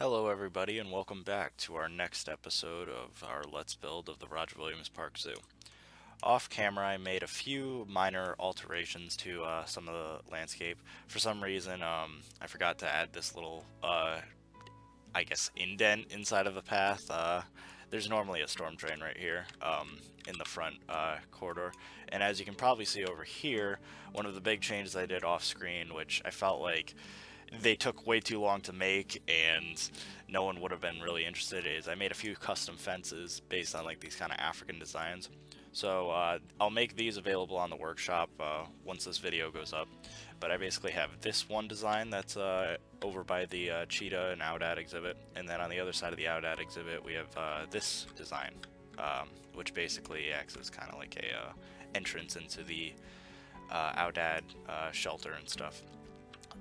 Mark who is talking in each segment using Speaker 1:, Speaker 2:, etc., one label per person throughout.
Speaker 1: Hello everybody and welcome back to our next episode of our Let's Build of the Roger Williams Park Zoo. Off camera I made a few minor alterations to some of the landscape. For some reason I forgot to add this little I guess indent inside of the path. There's normally a storm drain right here in the front corridor, and as you can probably see over here, one of the big changes I did off screen, which I felt like they took way too long to make and no one would have been really interested, is I made a few custom fences based on like these kind of African designs. So I'll make these available on the workshop once this video goes up. But I basically have this one design that's over by the cheetah and Outad exhibit, and then on the other side of the Outad exhibit we have this design, which basically acts as kind of like a entrance into the Outad shelter and stuff.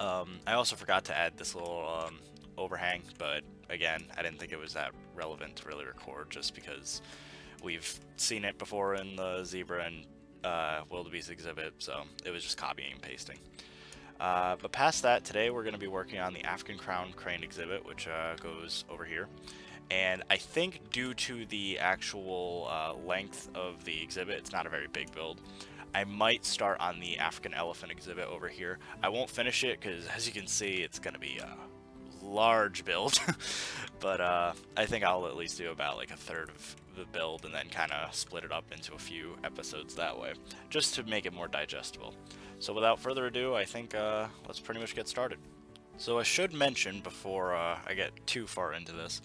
Speaker 1: I also forgot to add this little overhang, but again, I didn't think it was that relevant to really record just because we've seen it before in the zebra and wildebeest exhibit, so it was just copying and pasting. But past that, today we're going to be working on the African crown crane exhibit, which goes over here. And I think due to the actual length of the exhibit, it's not a very big build. I might start on the African elephant exhibit over here. I won't finish it because, as you can see, it's going to be a large build. But I think I'll at least do about like a third of the build and then kind of split it up into a few episodes that way, just to make it more digestible. So without further ado, I think let's pretty much get started. So I should mention before I get too far into this,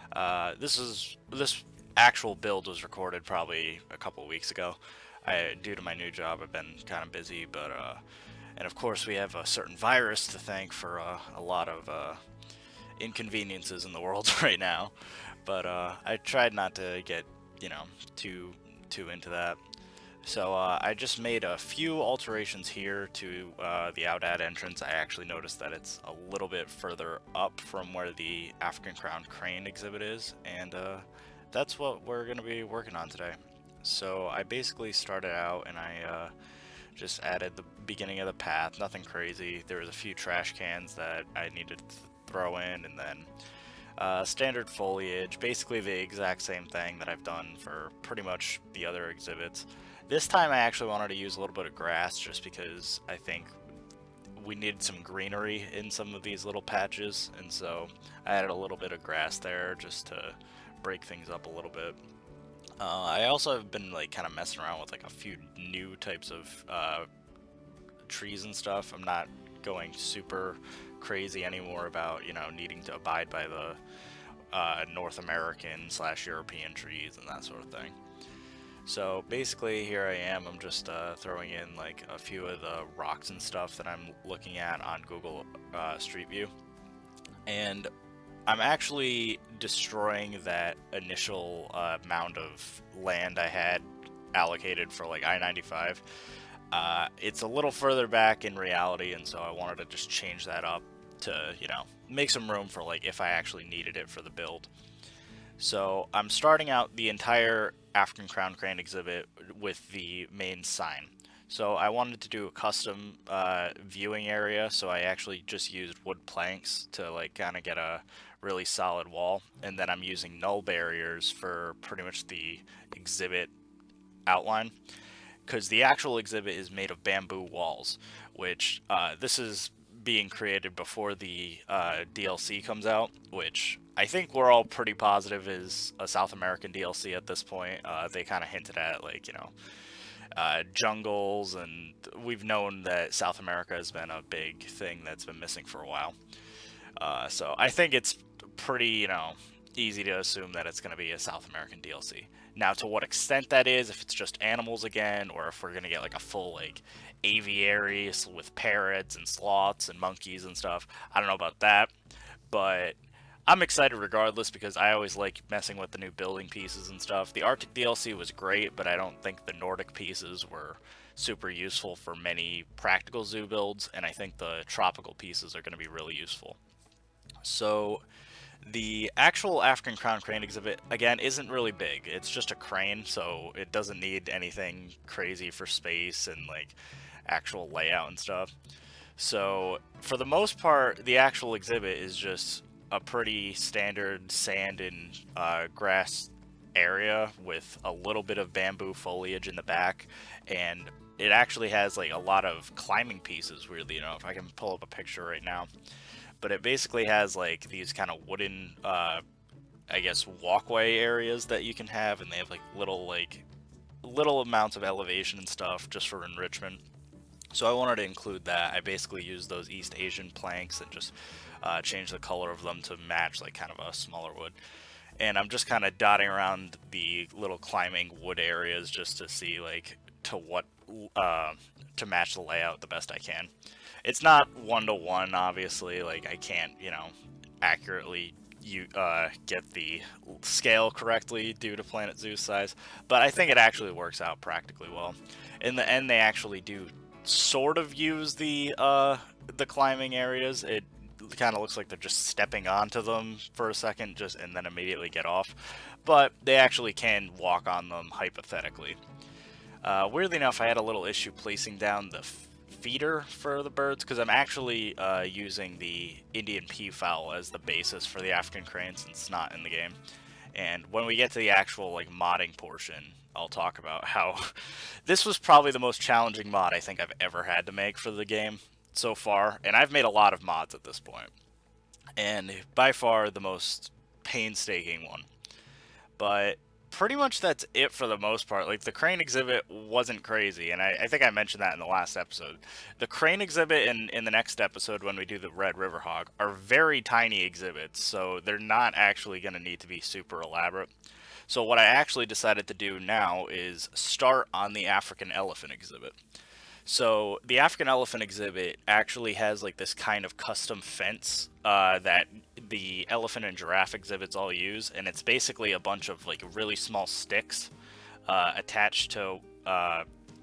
Speaker 1: this actual build was recorded probably a couple weeks ago. Due to my new job, I've been kind of busy, but and of course we have a certain virus to thank for a lot of inconveniences in the world right now. But I tried not to get too into that. So I just made a few alterations here to the Outad entrance. I actually noticed that it's a little bit further up from where the African crown crane exhibit is, and that's what we're going to be working on today. So I basically started out and I just added the beginning of the path, nothing crazy. There was a few trash cans that I needed to throw in, and then standard foliage, basically the exact same thing that I've done for pretty much the other exhibits. This time I actually wanted to use a little bit of grass just because I think we needed some greenery in some of these little patches, and so I added a little bit of grass there just to break things up a little bit. I also have been like kind of messing around with like a few new types of trees and stuff. I'm not going super crazy anymore about needing to abide by the North American / European trees and that sort of thing. So basically here I am, I'm just throwing in like a few of the rocks and stuff that I'm looking at on Google Street View. And I'm actually destroying that initial mound of land I had allocated for like I-95. It's a little further back in reality, and so I wanted to just change that up to, make some room for like if I actually needed it for the build. So I'm starting out the entire African crown crane exhibit with the main sign. So I wanted to do a custom viewing area, so I actually just used wood planks to like kind of get a really solid wall, and then I'm using null barriers for pretty much the exhibit outline, because the actual exhibit is made of bamboo walls, which this is being created before the DLC comes out, which I think we're all pretty positive is a South American DLC at this point. They kind of hinted at like, jungles, and we've known that South America has been a big thing that's been missing for a while. So I think it's pretty, easy to assume that it's going to be a South American DLC. Now, to what extent that is, if it's just animals again, or if we're going to get like a full like aviary with parrots and sloths and monkeys and stuff, I don't know about that. But I'm excited regardless because I always like messing with the new building pieces and stuff. The Arctic DLC was great, but I don't think the Nordic pieces were super useful for many practical zoo builds, and I think the tropical pieces are going to be really useful. So the actual African crown crane exhibit, again, isn't really big. It's just a crane, so it doesn't need anything crazy for space and like actual layout and stuff. So for the most part, the actual exhibit is just a pretty standard sand and grass area with a little bit of bamboo foliage in the back, and it actually has like a lot of climbing pieces. Weirdly enough, I can pull up a picture right now, but it basically has like these kind of wooden, I guess, walkway areas that you can have, and they have like little amounts of elevation and stuff just for enrichment. So I wanted to include that. I basically used those East Asian planks and just changed the color of them to match like kind of a smaller wood. And I'm just kind of dotting around the little climbing wood areas just to see like to what uh, to match the layout the best I can. It's not one to one, obviously. Like I can't, accurately get the scale correctly due to Planet Zeus size, but I think it actually works out practically well. In the end, they actually do sort of use the climbing areas. It kind of looks like they're just stepping onto them for a second, just and then immediately get off. But they actually can walk on them hypothetically. Weirdly enough, I had a little issue placing down the feeder for the birds because I'm actually using the Indian peafowl as the basis for the African crane since it's not in the game. And when we get to the actual like modding portion, I'll talk about how this was probably the most challenging mod I think I've ever had to make for the game so far, and I've made a lot of mods at this point, and by far the most painstaking one. But pretty much that's it for the most part. Like the crane exhibit wasn't crazy, and I think I mentioned that in the last episode. The crane exhibit in the next episode when we do the Red River Hog are very tiny exhibits, so they're not actually going to need to be super elaborate. So what I actually decided to do now is start on the African elephant exhibit. So the African elephant exhibit actually has like this kind of custom fence that the elephant and giraffe exhibits all use, and it's basically a bunch of like really small sticks attached to,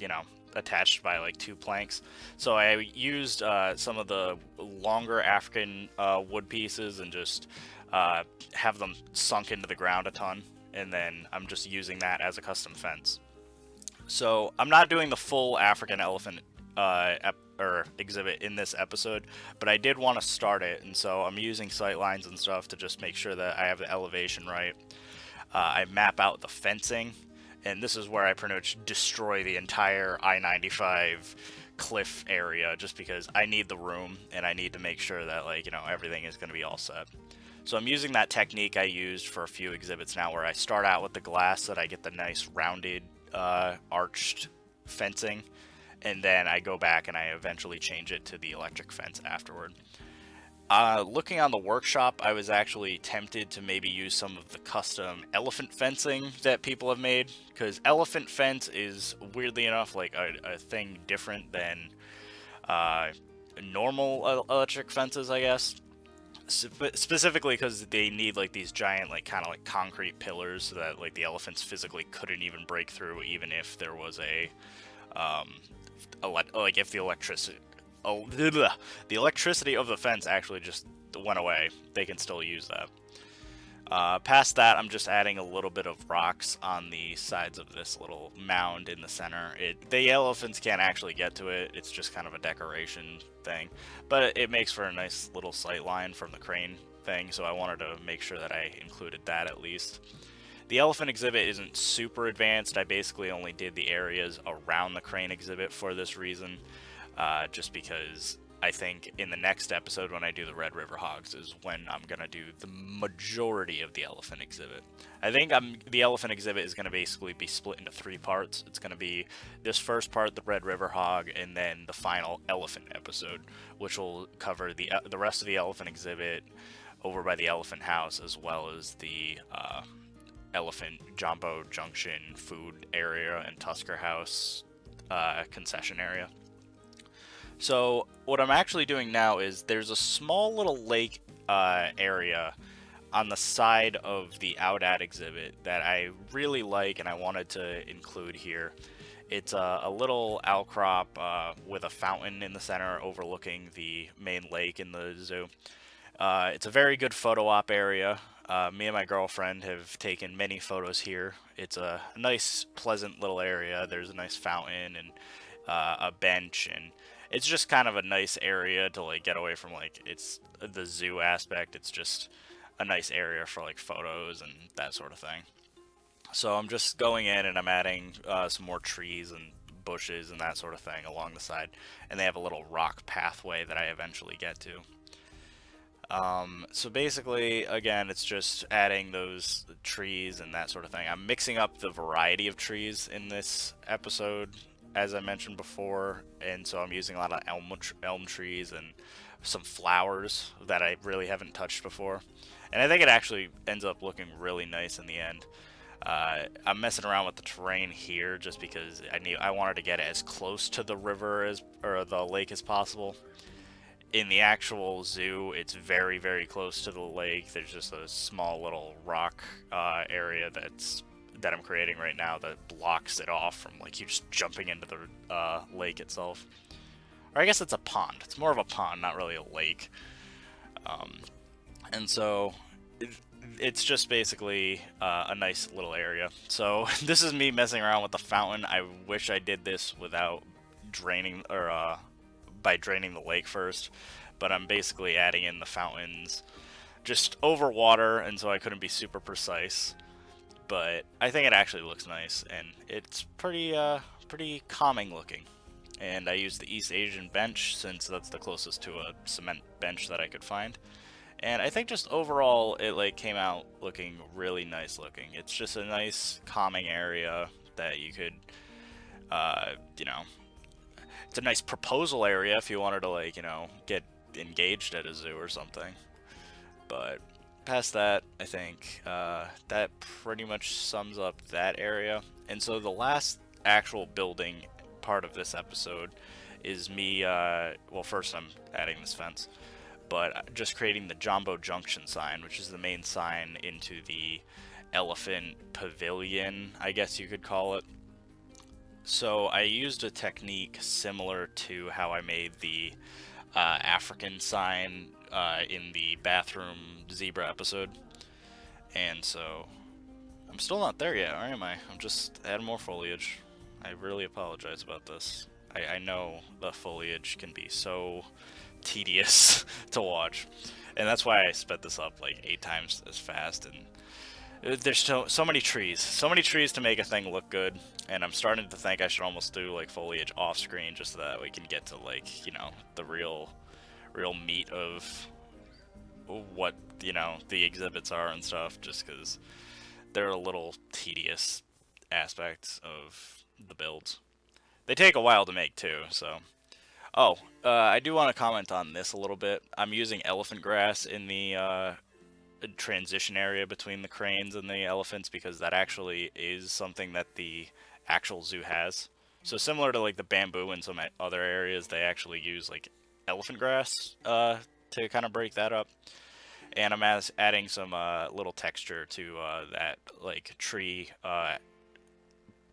Speaker 1: you know, attached by like two planks. So I used some of the longer African wood pieces and just have them sunk into the ground a ton, and then I'm just using that as a custom fence. So I'm not doing the full African elephant or exhibit in this episode, but I did want to start it, and so I'm using sight lines and stuff to just make sure that I have the elevation right. I map out the fencing, and this is where I pretty much destroy the entire I-95 cliff area just because I need the room and I need to make sure that everything is going to be all set. So I'm using that technique I used for a few exhibits now where I start out with the glass so that I get the nice rounded arched fencing, and then I go back and I eventually change it to the electric fence afterward. Looking on the workshop, I was actually tempted to maybe use some of the custom elephant fencing that people have made, because elephant fence is weirdly enough like a thing different than normal electric fences, I guess. Specifically because they need like these giant like kind of like concrete pillars so that like the elephants physically couldn't even break through even if there was a like if the electricity the electricity of the fence actually just went away, they can still use that. Past that, I'm just adding a little bit of rocks on the sides of this little mound in the center. The elephants can't actually get to it. It's just kind of a decoration thing, but it makes for a nice little sight line from the crane thing, so I wanted to make sure that I included that at least. The elephant exhibit isn't super advanced. I basically only did the areas around the crane exhibit for this reason, just because I think in the next episode when I do the Red River Hogs is when I'm going to do the majority of the elephant exhibit. I think the elephant exhibit is going to basically be split into three parts. It's going to be this first part, the Red River Hog, and then the final elephant episode, which will cover the rest of the elephant exhibit over by the elephant house, as well as the elephant Jumbo Junction food area and Tusker House concession area. So what I'm actually doing now is there's a small little lake area on the side of the Outad exhibit that I really like and I wanted to include here. It's a little outcrop with a fountain in the center overlooking the main lake in the zoo. It's a very good photo op area. Me and my girlfriend have taken many photos here. It's a nice, pleasant little area. There's a nice fountain and a bench, and it's just kind of a nice area to like get away from like it's the zoo aspect. It's just a nice area for like photos and that sort of thing. So I'm just going in and I'm adding some more trees and bushes and that sort of thing along the side, and they have a little rock pathway that I eventually get to. So basically, again, it's just adding those trees and that sort of thing. I'm mixing up the variety of trees in this episode, as I mentioned before, and so I'm using a lot of elm trees and some flowers that I really haven't touched before. And I think it actually ends up looking really nice in the end. I'm messing around with the terrain here just because I wanted to get it as close to the river as or the lake as possible. In the actual zoo, it's very, very close to the lake. There's just a small little rock area that I'm creating right now that blocks it off from like you just jumping into the lake itself. Or I guess it's a pond. It's more of a pond, not really a lake. And so it's just basically a nice little area. So this is me messing around with the fountain. I wish I did this without draining or by draining the lake first, but I'm basically adding in the fountains just over water, and so I couldn't be super precise. But I think it actually looks nice, and it's pretty calming looking. And I used the East Asian bench since that's the closest to a cement bench that I could find. And I think just overall it like came out looking really nice looking. It's just a nice calming area that you could you know, it's a nice proposal area if you wanted to like, get engaged at a zoo or something. But past that, I think that pretty much sums up that area. And so the last actual building part of this episode is me, well, first I'm adding this fence, but just creating the Jumbo Junction sign, which is the main sign into the elephant pavilion, I guess you could call it. So I used a technique similar to how I made the African sign in the bathroom zebra episode. And so I'm still not there yet, or am I? I'm just adding more foliage. I really apologize about this. I know the foliage can be so tedious to watch, and that's why I sped this up like 8 times as fast. And there's so many trees to make a thing look good, and I'm starting to think I should almost do like foliage off screen just so that we can get to like the real meat of what the exhibits are and stuff, just because they're a little tedious aspects of the builds. They take a while to make too, so. Oh, I do want to comment on this a little bit. I'm using elephant grass in the transition area between the cranes and the elephants because that actually is something that the actual zoo has. So similar to like the bamboo in some other areas, they actually use like elephant grass to kind of break that up. And I'm adding some little texture to that like tree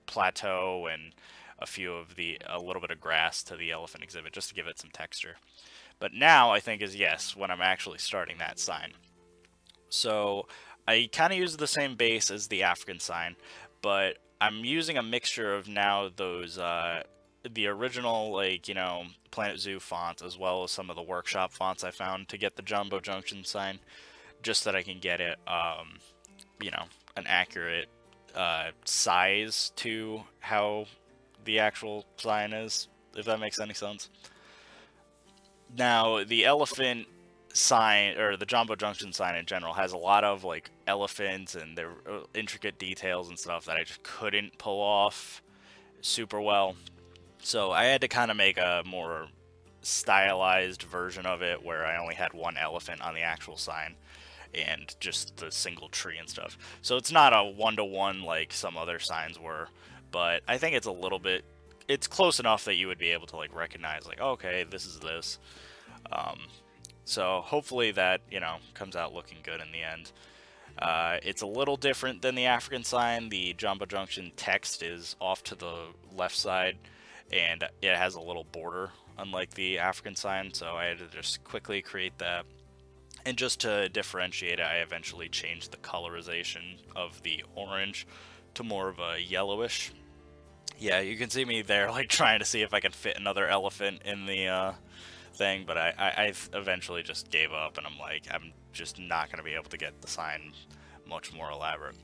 Speaker 1: plateau and a little bit of grass to the elephant exhibit just to give it some texture. But now I think is yes when I'm actually starting that sign. So I kind of use the same base as the African sign, but I'm using a mixture of now those the original Planet Zoo fonts as well as some of the workshop fonts I found to get the Jumbo Junction sign, just so that I can get it an accurate size to how the actual sign is, if that makes any sense. Now, the elephant sign, or the Jumbo Junction sign in general, has a lot of like elephants and their intricate details and stuff that I just couldn't pull off super well. So I had to kind of make a more stylized version of it where I only had one elephant on the actual sign and just the single tree and stuff. So it's not a one-to-one like some other signs were, but I think it's close enough that you would be able to like recognize like, okay, this is this. So hopefully that comes out looking good in the end. It's a little different than the African sign. The Jumbo Junction text is off to the left side, and it has a little border, unlike the African sign, so I had to just quickly create that. And just to differentiate it, I eventually changed the colorization of the orange to more of a yellowish. Yeah, you can see me there, like trying to see if I can fit another elephant in the thing, but I eventually just gave up, and I'm like, I'm just not going to be able to get the sign much more elaborate.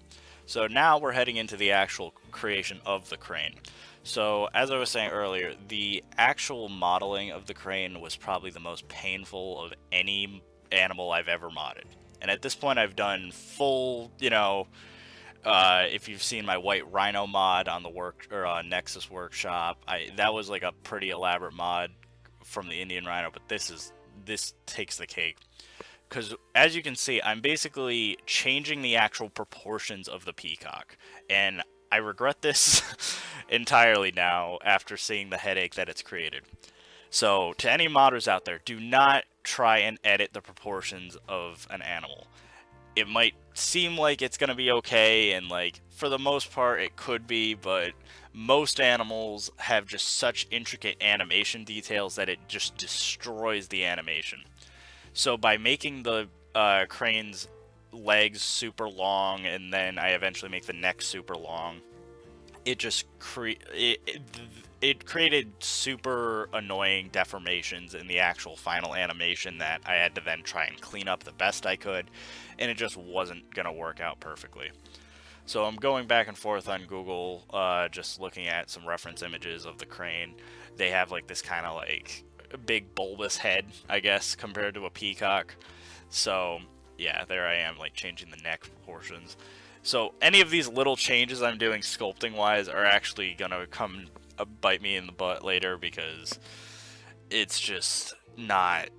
Speaker 1: So now we're heading into the actual creation of the crane. So as I was saying earlier, the actual modeling of the crane was probably the most painful of any animal I've ever modded. And at this point, I've done full, if you've seen my white rhino mod on the Nexus workshop, that was like a pretty elaborate mod from the Indian rhino, but this takes the cake because as you can see, I'm basically changing the actual proportions of the peacock, and I regret this entirely now after seeing the headache that it's created. So, to any modders out there, do not try and edit the proportions of an animal. It might seem like it's going to be okay, and like for the most part it could be, but most animals have just such intricate animation details that it just destroys the animation. So by making the crane's legs super long, and then I eventually make the neck super long, it just it created super annoying deformations in the actual final animation that I had to then try and clean up the best I could, and it just wasn't gonna work out perfectly. So I'm going back and forth on Google, just looking at some reference images of the crane. They have like this kind of like big bulbous head, I guess, compared to a peacock. So yeah, there I am, like changing the neck proportions. So any of these little changes I'm doing sculpting wise are actually gonna come bite me in the butt later, because it's just not.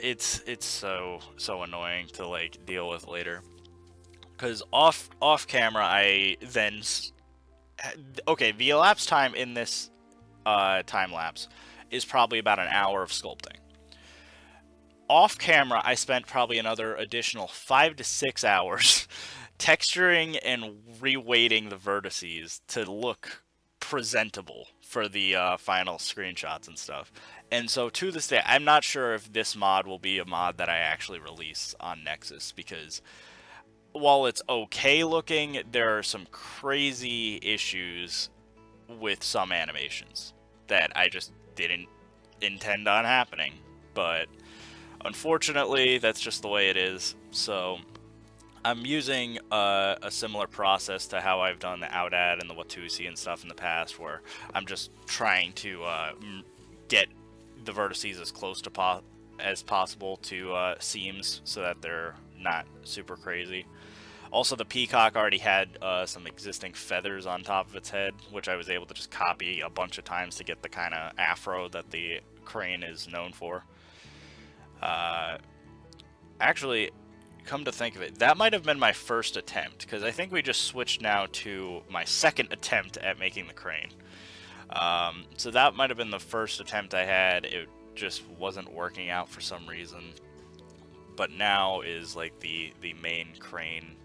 Speaker 1: It's so annoying to like deal with later. Because off camera, I then okay, the elapsed time in this time lapse is probably about an hour of sculpting. Off camera, I spent probably another additional 5 to 6 hours texturing and reweighting the vertices to look presentable for the final screenshots and stuff. And so to this day, I'm not sure if this mod will be a mod that I actually release on Nexus, because while it's okay looking, there are some crazy issues with some animations that I just didn't intend on happening. But unfortunately, that's just the way it is. So I'm using a similar process to how I've done the Outad and the Watusi and stuff in the past, where I'm just trying to get the vertices as close to as possible to seams so that they're not super crazy. Also, the peacock already had some existing feathers on top of its head, which I was able to just copy a bunch of times to get the kind of afro that the crane is known for. Actually, come to think of it, that might have been my first attempt, because I think we just switched now to my second attempt at making the crane. So that might have been the first attempt I had. It just wasn't working out for some reason. But now is like the main crane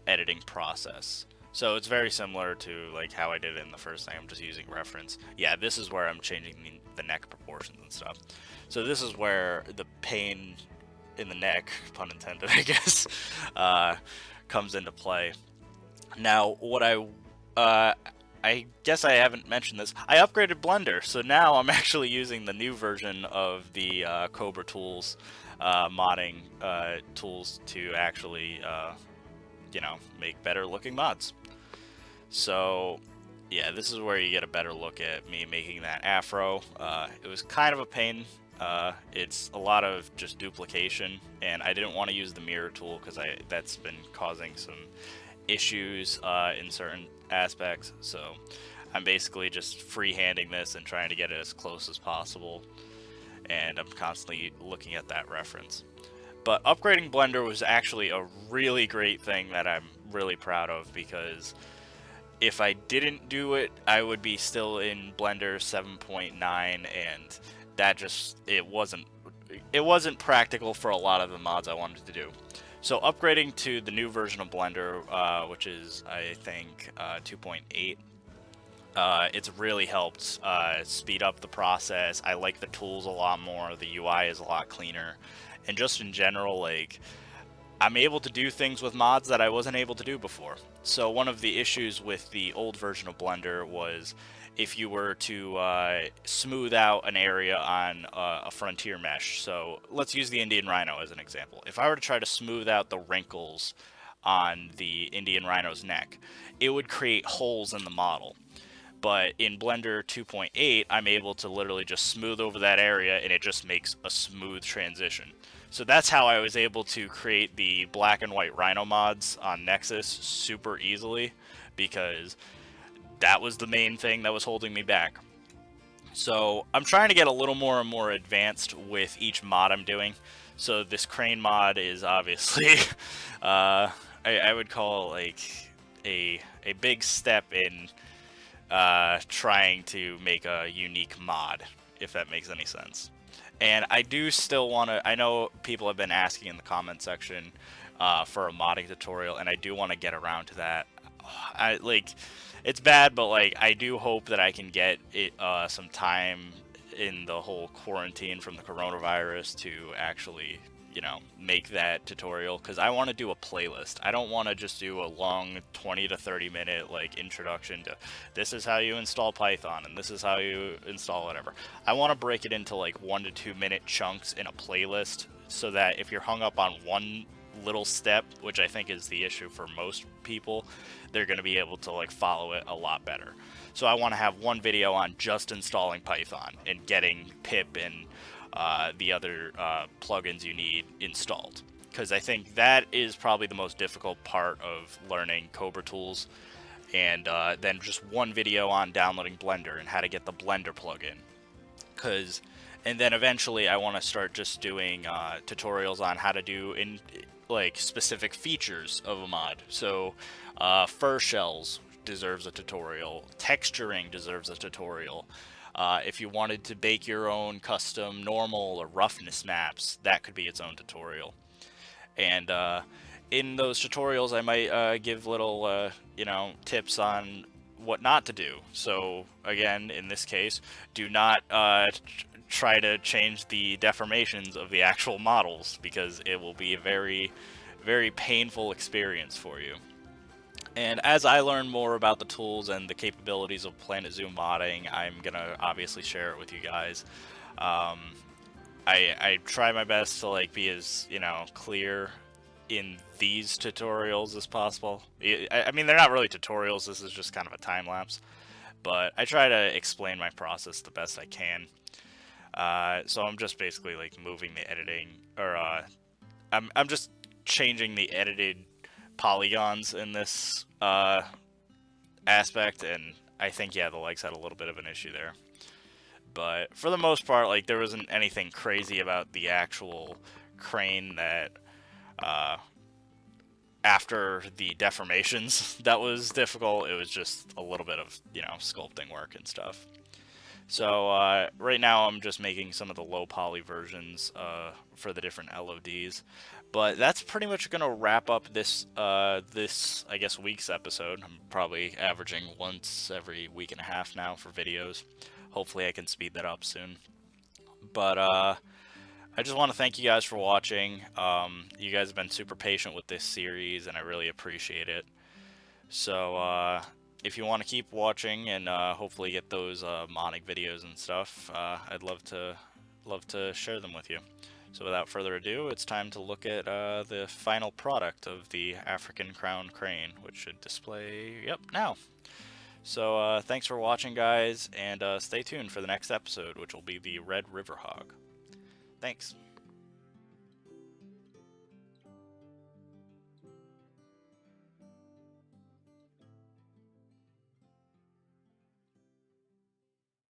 Speaker 1: editing process. So it's very similar to like how I did it in the first thing. I'm just using reference. Yeah, this is where I'm changing the neck proportions and stuff. So this is where the pain in the neck, pun intended, I guess, comes into play. Now, I guess I haven't mentioned this. I upgraded Blender, so now I'm actually using the new version of the Cobra Tools modding tools to actually, make better looking mods. So, yeah, this is where you get a better look at me making that afro. It was kind of a pain. It's a lot of just duplication, and I didn't want to use the mirror tool because that's been causing some issues in certain aspects. So I'm basically just freehanding this and trying to get it as close as possible, and I'm constantly looking at that reference. But upgrading Blender was actually a really great thing that I'm really proud of, because if I didn't do it, I would be still in Blender 7.9, and that just it wasn't practical for a lot of the mods I wanted to do. So upgrading to the new version of Blender, which is I think 2.8, it's really helped speed up the process. I like the tools a lot more. The UI is a lot cleaner, and just in general, like I'm able to do things with mods that I wasn't able to do before. So one of the issues with the old version of Blender was if you were to smooth out an area on a frontier mesh. So let's use the Indian Rhino as an example. If I were to try to smooth out the wrinkles on the Indian Rhino's neck, it would create holes in the model. But in Blender 2.8, I'm able to literally just smooth over that area, and it just makes a smooth transition. So that's how I was able to create the black and white Rhino mods on Nexus super easily, because that was the main thing that was holding me back. So I'm trying to get a little more and more advanced with each mod I'm doing. So this crane mod is obviously, I would call like a big step in trying to make a unique mod, if that makes any sense. And I do still want to, I know people have been asking in the comment section for a modding tutorial, and I do want to get around to that. It's bad, but like, I do hope that I can get it some time in the whole quarantine from the coronavirus to actually, you know, make that tutorial, because I want to do a playlist. I don't want to just do a long 20 to 30 minute like introduction to this is how you install Python and this is how you install whatever. I want to break it into like 1 to 2 minute chunks in a playlist, so that if you're hung up on one little step, which I think is the issue for most people, they're going to be able to like follow it a lot better. So I want to have one video on just installing Python and getting pip and the other plugins you need installed, because I think that is probably the most difficult part of learning Cobra tools. And then just one video on downloading Blender and how to get the Blender plugin, and then eventually I want to start just doing tutorials on how to do in like specific features of a mod. So fur shells deserves a tutorial, texturing deserves a tutorial. If you wanted to bake your own custom normal or roughness maps, that could be its own tutorial. And in those tutorials, I might give little, you know, tips on what not to do. So again, in this case, do not try to change the deformations of the actual models, because it will be a very, very painful experience for you. And as I learn more about the tools and the capabilities of Planet Zoo modding, I'm gonna obviously share it with you guys. I try my best to like be as, you know, clear in these tutorials as possible. I mean, they're not really tutorials, this is just kind of a time lapse, but I try to explain my process the best I can. So I'm just basically like moving the editing, or I'm just changing the edited polygons in this aspect, and I think, yeah, the legs had a little bit of an issue there. But for the most part, like, there wasn't anything crazy about the actual crane that after the deformations that was difficult. It was just a little bit of, you know, sculpting work and stuff. So right now I'm just making some of the low poly versions for the different LODs. But that's pretty much going to wrap up this, this, I guess, week's episode. I'm probably averaging once every week and a half now for videos. Hopefully I can speed that up soon. But I just want to thank you guys for watching. You guys have been super patient with this series, and I really appreciate it. So if you want to keep watching and hopefully get those modding videos and stuff, I'd love to share them with you. So without further ado, it's time to look at the final product of the African Crown Crane, which should display, yep, now. So thanks for watching, guys, and stay tuned for the next episode, which will be the Red River Hog. Thanks.